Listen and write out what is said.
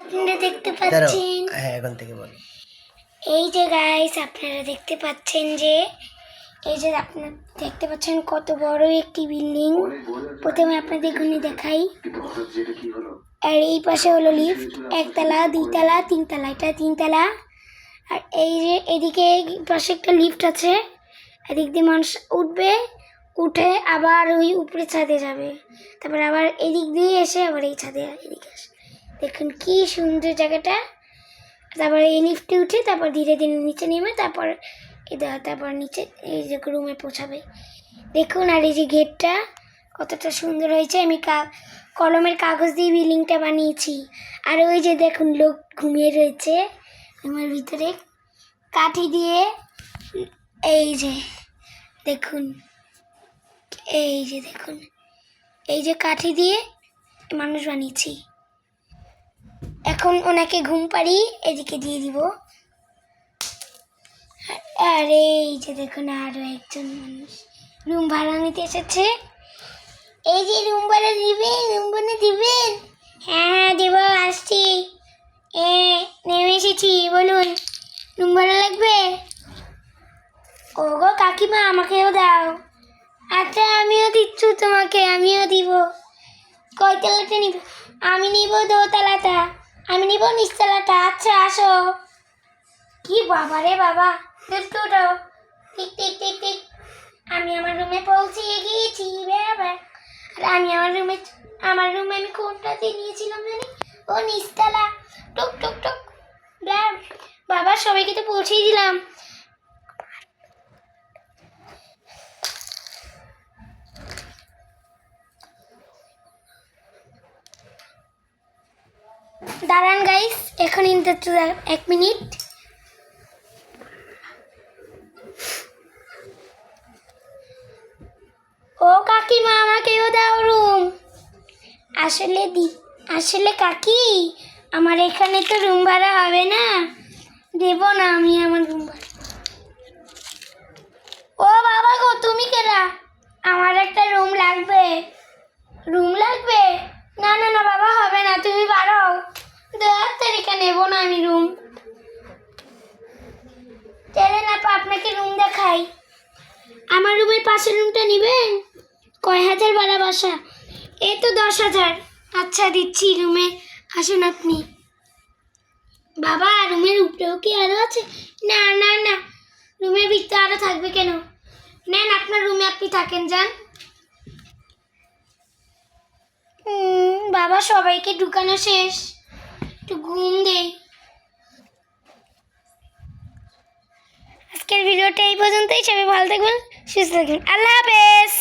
আপনারা দেখতে পাচ্ছেন, হ্যাঁ এখন থেকে বল। এই যে গাইস আপনারা দেখতে পাচ্ছেন যে এই যে আপনারা দেখতে পাচ্ছেন কত বড় একটি বিল্ডিং। প্রথমে আপনাদের এখানে দেখাই, আর এই পাশে হলো লিফট, একতলা দুইতলা তিনতলা, এটা তিনতলা। আর এই যে এদিকে পাশে একটা লিফট আছে, এদিক দিয়ে মানুষ উঠবে, উঠে আবার ওই উপরে ছাদে যাবে, তারপর আবার এদিক দিয়ে এসে আবার এই ছাদে এদিকে আসে। দেখুন কি সুন্দর জায়গাটা। তারপর এই লিফটে উঠে তারপর ধীরে ধীরে নিচে নেমে তারপর তারপর নিচে এই যে রুমে পৌঁছাবে। দেখুন, আর এই যে গেটটা কতটা সুন্দর হয়েছে। আমি কলমের কাগজ দিয়ে বিল্ডিংটা বানিয়েছি। আর ওই যে দেখুন লোক ঘুমিয়ে রয়েছে রুমের ভিতরে কাঠি দিয়ে। এই যে দেখুন, এই যে দেখুন, এই যে কাঠি দিয়ে মানুষ বানিয়েছি। এখন ওনাকে ঘুম পাড়ি এদিকে দিয়ে দিব। আর এই যে দেখুন আরো একজন মানুষ রুম ভাড়া নিতে এসেছে। এই যে রুম ভাড়া দিবেন, রুম ভাড়া দিবেন? হ্যাঁ দেবো, আসছি, নেমে এসেছি, বলুন রুম ভাড়া লাগবে? ও গো কাকিমা আমাকেও দাও। আচ্ছা আমিও দিচ্ছি তোমাকে, আমিও দিব। কয়তলাটা নিব? আমি নিব দোতলাটা, আমি নিব নিচতলাটা। আচ্ছা আসো। কি বাবা রে বাবা, দুটো ঠিক ঠিক ঠিক ঠিক। আমি আমার রুমে পৌঁছে গিয়েছি বাবা। আর আমি আমার রুমে আমি কোনটাতে নিয়েছিলাম জানি? ও নিচতলা। টুক টুক টুক। বাবা সবাইকে তো পৌঁছেই দিলাম। দাঁড়ান গাইস, এখন ইন্টারভিউ 1 মিনিট। ও কাকিমা আমাকেও দাও রুম। আসলে কাকি, আমার এখানে তো রুম ভাড়া হবে না, দেব না আমি আমার রুম ভাড়া। ও বাবা গো, তুমি কেডা? আমার একটা রুম লাগবে। রুম লাগবে? না না না বাবা, হবে না, তুমি বাড়াও। 10 তারিখে নেব না আমি রুম। চলেন আপা আপনাকে রুম দেখাই। আমার রুমের পাশের রুমটা নেবেন? কয় হাজার ভাড়া বাসা? এই তো 10,000। আচ্ছা দিচ্ছি, রুমে আসুন আপনি। বাবা রুমের উপরেও কি আরো আছে? না না না, রুমের ভিতরে আরো থাকবে কেন? নেন আপনার রুমে আপনি থাকেন, যান। বাবা সবাইকে ঢুকানো শেষ, একটু ঘুম দেই। আজকের ভিডিওটা এই পর্যন্তই। সবাই ভালো থাকবেন, সুস্থ থাকবেন। আল্লাহ হাফেজ।